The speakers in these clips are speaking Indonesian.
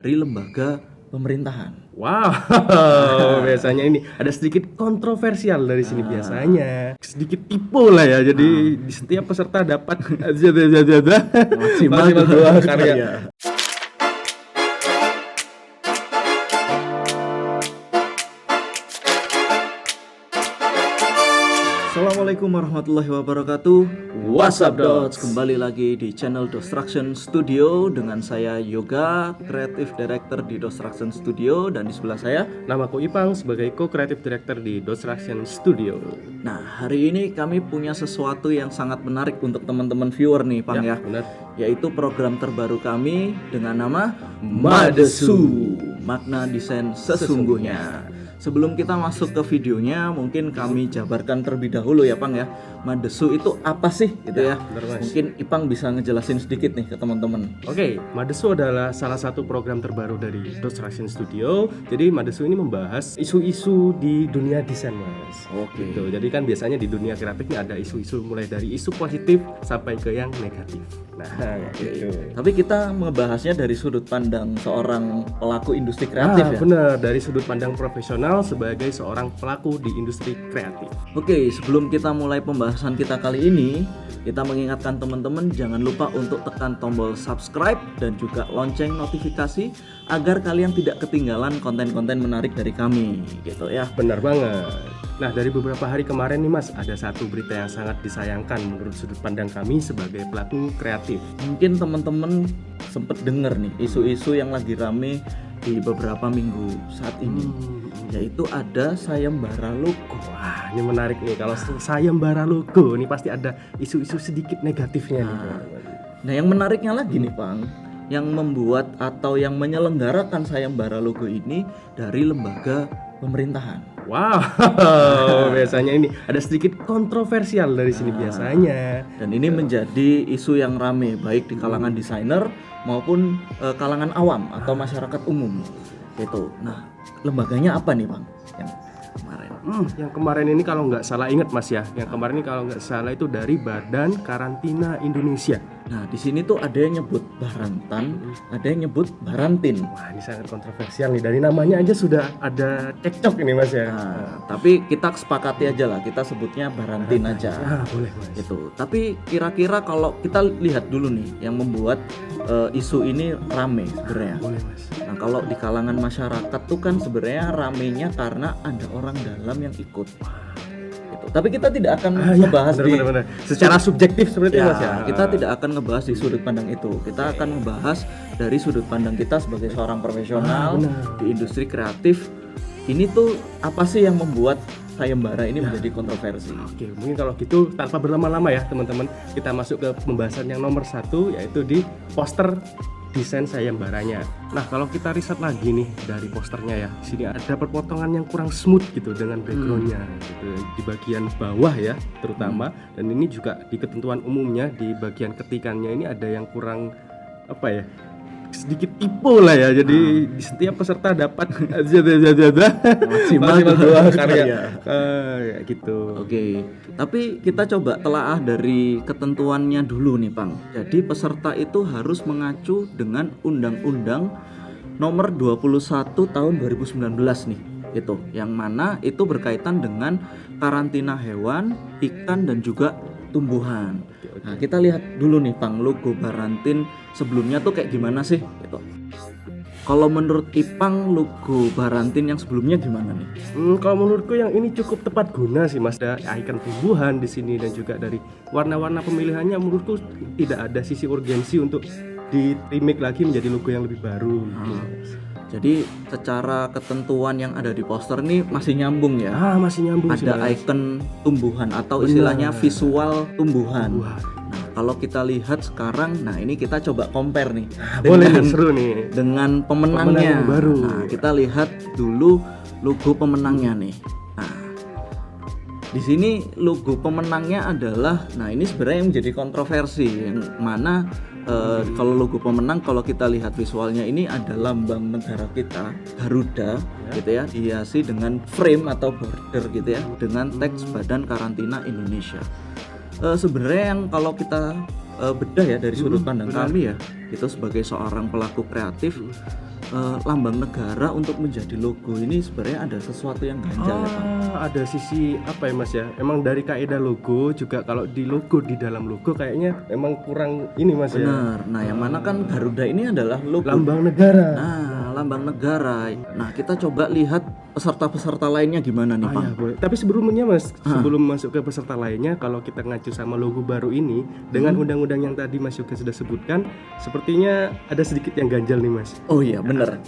dari lembaga pemerintahan. Wow, biasanya ini ada sedikit kontroversial dari sini biasanya. Sedikit tipu lah ya. Jadi di setiap peserta dapat Maksimal dua karya. Assalamualaikum warahmatullahi wabarakatuh. What's up, Dots? Kembali lagi di channel Dostruction Studio dengan saya Yoga, Creative Director di Dostruction Studio, dan di sebelah saya. Namaku Ipang sebagai Co-Creative Director di Dostruction Studio. Nah, hari ini kami punya sesuatu yang sangat menarik untuk teman-teman viewer nih, Pang ya. Benar. Yaitu program terbaru kami dengan nama Madesu, makna desain sesungguhnya. Sebelum kita masuk ke videonya, mungkin kami jabarkan terlebih dahulu ya, Pang ya. Madesu itu apa sih gitu ya? benar, Mas. Mungkin Ipang bisa ngejelasin sedikit nih ke teman-teman. Oke, Madesu adalah salah satu program terbaru dari Dostruction Studio. Jadi Madesu ini membahas isu-isu di dunia desain, Mas. Oke. Gitu. Jadi kan biasanya di dunia kreatif ini ada isu-isu mulai dari isu positif sampai ke yang negatif. Nah, gitu. Tapi kita membahasnya dari sudut pandang seorang pelaku industri kreatif ya. Benar, dari sudut pandang profesional sebagai seorang pelaku di industri kreatif. Oke, sebelum kita mulai pembahasan kita kali ini, kita mengingatkan teman-teman jangan lupa untuk tekan tombol subscribe dan juga lonceng notifikasi agar kalian tidak ketinggalan konten-konten menarik dari kami, gitu ya. Benar banget. Nah, dari beberapa hari kemarin nih Mas, ada satu berita yang sangat disayangkan menurut sudut pandang kami sebagai pelaku kreatif. Mungkin teman-teman sempet denger nih isu-isu yang lagi rame di beberapa minggu saat ini, yaitu ada sayembara logo. Wah, ini menarik nih. Kalau sayembara logo, ini pasti ada isu-isu sedikit negatifnya nih. Nah, yang menariknya lagi nih, Pang, yang membuat atau yang menyelenggarakan sayembara logo ini dari lembaga pemerintahan. Wow, biasanya ini ada sedikit kontroversial dari sini biasanya. Dan ini menjadi isu yang rame baik di kalangan desainer maupun kalangan awam atau masyarakat umum. Gitu. Nah, lembaganya apa nih, Bang? Yang kemarin. Yang kemarin ini kalau nggak salah ingat Mas ya, yang kemarin ini kalau nggak salah itu dari Badan Karantina Indonesia. Nah, di sini tuh ada yang nyebut Barantan, ada yang nyebut Barantin. Wah, ini sangat kontroversial nih. Dari namanya aja sudah ada cekcok ini Mas ya. Nah, tapi kita sepakati aja lah, kita sebutnya Barantin aja. Boleh Mas. Gitu. Tapi kira-kira kalau kita lihat dulu nih yang membuat isu ini rame sebenarnya. Boleh Mas. Nah, kalau di kalangan masyarakat tuh kan sebenarnya ramenya karena ada orang dalam yang ikut. Gitu. Tapi kita tidak akan membahas benar. Secara subjektif seperti ya, Mas ya. kita tidak akan ngebahas di sudut pandang itu. Kita akan membahas dari sudut pandang kita sebagai seorang profesional di industri kreatif. Ini tuh apa sih yang membuat sayembara ini menjadi kontroversi? Oke, mungkin kalau gitu tanpa berlama-lama ya teman-teman, kita masuk ke pembahasan yang nomor 1, yaitu di poster desain sayembaranya. Nah, kalau kita riset lagi nih dari posternya ya, sini ada perpotongan yang kurang smooth gitu dengan backgroundnya gitu, di bagian bawah ya terutama, dan ini juga di ketentuan umumnya di bagian ketikannya ini ada yang kurang apa ya, sedikit tipu lah ya. Jadi di setiap peserta dapat maksimal dua karya. Ya, gitu. Oke, tapi kita coba telaah dari ketentuannya dulu nih, Pang. Jadi peserta itu harus mengacu dengan Undang-Undang Nomor 21 Tahun 2019 nih. Itu, yang mana itu berkaitan dengan karantina hewan, ikan, dan juga tumbuhan. Nah, kita lihat dulu nih, Pang, logo Barantin sebelumnya tuh kayak gimana sih? Gitu. Kalau menurut Ipang, logo Barantin yang sebelumnya gimana nih? Kalau menurutku yang ini cukup tepat guna sih Mas. Ada ikon tumbuhan di sini dan juga dari warna-warna pemilihannya menurutku tidak ada sisi urgensi untuk di remake lagi menjadi logo yang lebih baru. Jadi secara ketentuan yang ada di poster ini masih nyambung ya? Masih nyambung sih, ada Mas. ikon tumbuhan atau istilahnya visual tumbuhan. Nah, kalau kita lihat sekarang, nah ini kita coba compare nih Seru nih dengan pemenangnya. Pemenang baru. Nah, kita lihat dulu logo pemenangnya nih. Nah, di sini logo pemenangnya adalah, nah ini sebenarnya yang menjadi kontroversi, yang mana kalau logo pemenang, kalau kita lihat visualnya ini ada lambang negara kita, Garuda, gitu ya, dihiasi dengan frame atau border gitu ya, dengan teks Badan Karantina Indonesia. Sebenarnya yang kalau kita bedah ya dari sudut pandang kami ya, itu sebagai seorang pelaku kreatif, lambang negara untuk menjadi logo ini sebenarnya ada sesuatu yang ganjal ya Pak. Ada sisi apa ya Mas ya? Emang dari kaidah logo juga kalau di logo di dalam logo kayaknya emang kurang ini Mas ya. Benar. Nah, yang mana kan Garuda ini adalah logo Lambang negara. Nah, lambang negara. Nah, kita coba lihat peserta-peserta lainnya gimana nih, Pak? Ya, boleh. Tapi sebelumnya Mas, sebelum masuk ke peserta lainnya, kalau kita ngacu sama logo baru ini dengan undang-undang yang tadi Mas Yoga sudah sebutkan, sepertinya ada sedikit yang ganjal nih Mas. Oh iya, benar.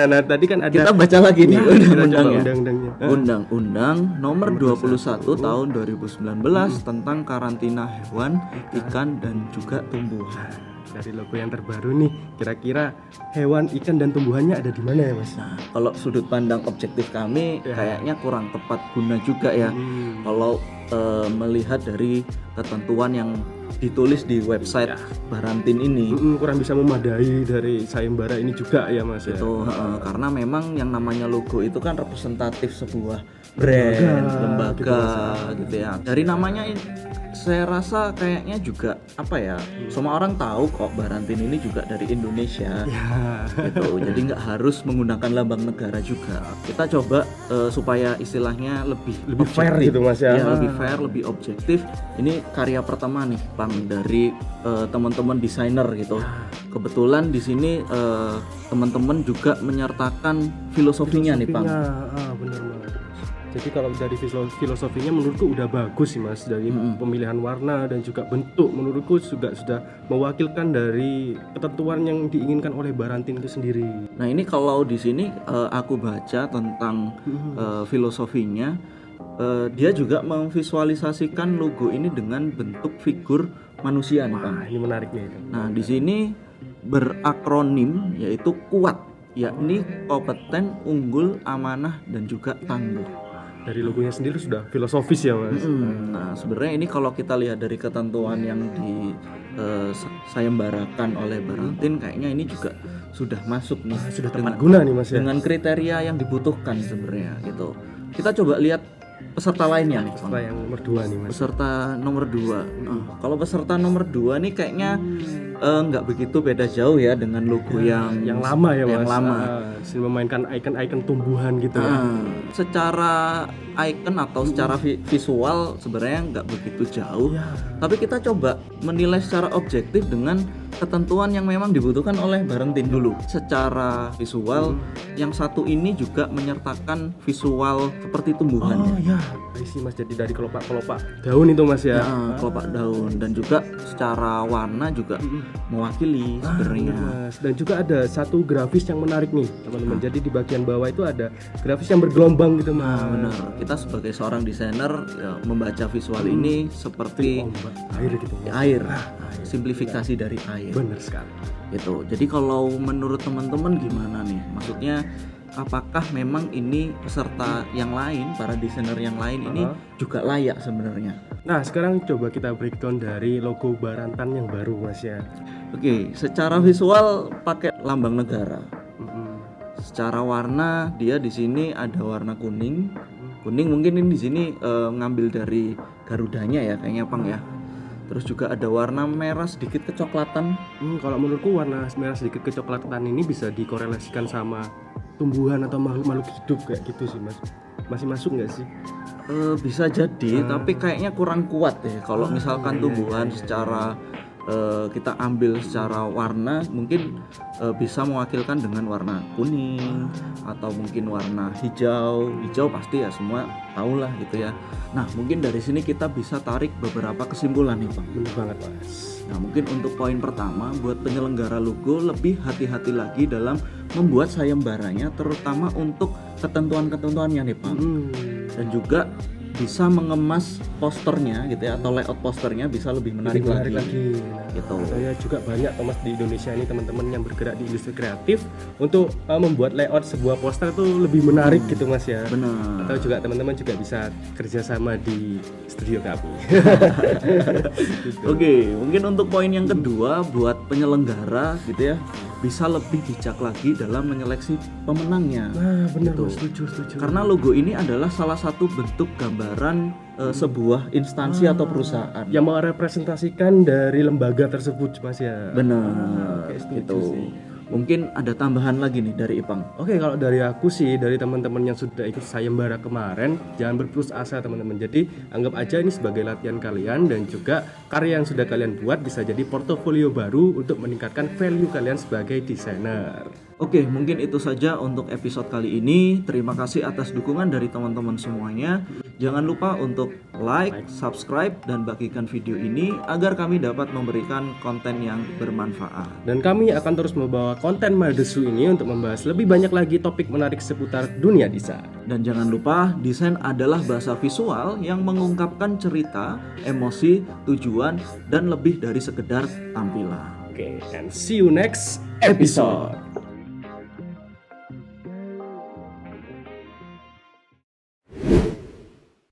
Nah, tadi kan ada Kita baca lagi nih kita coba undang-undangnya. undang-undangnya. Undang-Undang Nomor 21 Tahun 2019 tentang karantina hewan, ikan dan juga tumbuhan. Dari logo yang terbaru nih, kira-kira hewan, ikan dan tumbuhannya ada di mana ya Mas? Nah, kalau sudut pandang objektif kami kayaknya kurang tepat guna juga ya. Kalau melihat dari ketentuan yang ditulis di website Barantin ini. Kurang bisa memadai dari sayembara ini juga ya Mas ya. Itu karena memang yang namanya logo itu kan representatif sebuah brand, lembaga gitu ya. Dari namanya saya rasa kayaknya juga apa ya, semua orang tahu kok Barantin ini juga dari Indonesia gitu. Jadi nggak harus menggunakan lambang negara juga. Kita coba supaya istilahnya lebih fair objektif. gitu Mas ya. Lebih fair, lebih objektif. Ini karya pertama nih Bang dari teman-teman desainer gitu. Kebetulan di sini teman-teman juga menyertakan filosofinya nih Bang. Benar banget. Jadi kalau dari filosofinya menurutku udah bagus sih Mas, dari pemilihan warna dan juga bentuk menurutku juga sudah mewakilkan dari ketentuan yang diinginkan oleh Barantin itu sendiri. Nah, ini kalau di sini aku baca tentang filosofinya, dia juga memvisualisasikan logo ini dengan bentuk figur manusia nih Bang. Ini menarik nih. Nah, di sini berakronim yaitu kuat, yakni kompeten, unggul, amanah dan juga tangguh. Dari logonya sendiri sudah filosofis ya Mas. Nah, sebenarnya ini kalau kita lihat dari ketentuan yang sayembarakan oleh Barantin, kayaknya ini juga sudah masuk nih, Sudah tepat guna nih Mas ya. dengan kriteria yang dibutuhkan sebenarnya gitu. Kita coba lihat peserta lainnya nih. Peserta yang nomor 2 nih Mas. Peserta nomor 2. Kalau peserta nomor 2 nih kayaknya nggak begitu beda jauh ya dengan logo yang lama ya Mas. Yang lama. Memainkan ikon-ikon tumbuhan gitu ya. Secara icon atau secara visual sebenarnya nggak begitu jauh, tapi kita coba menilai secara objektif dengan ketentuan yang memang dibutuhkan oleh Barantin dulu. Secara visual, yang satu ini juga menyertakan visual seperti tumbuhan. Isi Mas, jadi dari kelopak-kelopak daun itu Mas ya. Kelopak daun, dan juga secara warna juga mewakili sebenarnya. Mas. Dan juga ada satu grafis yang menarik nih teman-teman. Jadi di bagian bawah itu ada grafis yang bergelombang gitu Mas. Benar. Kita sebagai seorang desainer ya, membaca visual ini seperti air gitu. Air. Simplifikasi dari air. Benar sekali. Gitu. Jadi kalau menurut teman-teman gimana nih? Maksudnya apakah memang ini peserta yang lain, para desainer yang lain ini juga layak sebenarnya? Nah, sekarang coba kita breakdown dari logo Barantan yang baru Mas ya. Oke, secara visual pakai lambang negara. Secara warna dia di sini ada warna kuning. Kuning mungkin ini di sini ngambil dari Garudanya ya kayaknya Pang ya. Terus juga ada warna merah sedikit kecoklatan. Kalau menurutku warna merah sedikit kecoklatan ini bisa dikorelasikan sama tumbuhan atau makhluk hidup kayak gitu sih Mas. Masih masuk nggak sih? Bisa jadi, tapi kayaknya kurang kuat ya. Kalau misalkan tumbuhan secara kita ambil secara warna mungkin bisa mewakilkan dengan warna kuning atau mungkin warna hijau pasti ya semua tahu lah gitu ya. Nah mungkin dari sini kita bisa tarik beberapa kesimpulan nih Bang. Benar banget Mas. Nah mungkin untuk poin pertama, buat penyelenggara logo lebih hati-hati lagi dalam membuat sayembaranya, terutama untuk ketentuan-ketentuannya nih Bang. Dan juga bisa mengemas posternya gitu ya, atau layout posternya bisa lebih menarik lagi. Gitu. Saya juga banyak Thomas di Indonesia ini teman-teman yang bergerak di industri kreatif untuk membuat layout sebuah poster itu lebih menarik gitu Mas ya. Benar. Atau juga teman-teman juga bisa kerjasama di studio kami. Oke, mungkin untuk poin yang kedua buat penyelenggara gitu ya, bisa lebih bijak lagi dalam menyeleksi pemenangnya. Nah, benar gitu. Mas, setuju. Karena logo ini adalah salah satu bentuk gambaran sebuah instansi atau perusahaan yang merepresentasikan dari lembaga tersebut Mas ya. benar Oke, setuju gitu. sih. Mungkin ada tambahan lagi nih dari Ipang. Oke, kalau dari aku sih, dari teman-teman yang sudah ikut sayembara kemarin, jangan berputus asa teman-teman. Jadi anggap aja ini sebagai latihan kalian, dan juga karya yang sudah kalian buat bisa jadi portofolio baru untuk meningkatkan value kalian sebagai desainer. Oke, mungkin itu saja untuk episode kali ini. Terima kasih atas dukungan dari teman-teman semuanya. Jangan lupa untuk like, subscribe, dan bagikan video ini agar kami dapat memberikan konten yang bermanfaat. Dan kami akan terus membawa konten Madesu ini untuk membahas lebih banyak lagi topik menarik seputar dunia desain. Dan jangan lupa, desain adalah bahasa visual yang mengungkapkan cerita, emosi, tujuan, dan lebih dari sekedar tampilan. Oke, and see you next episode.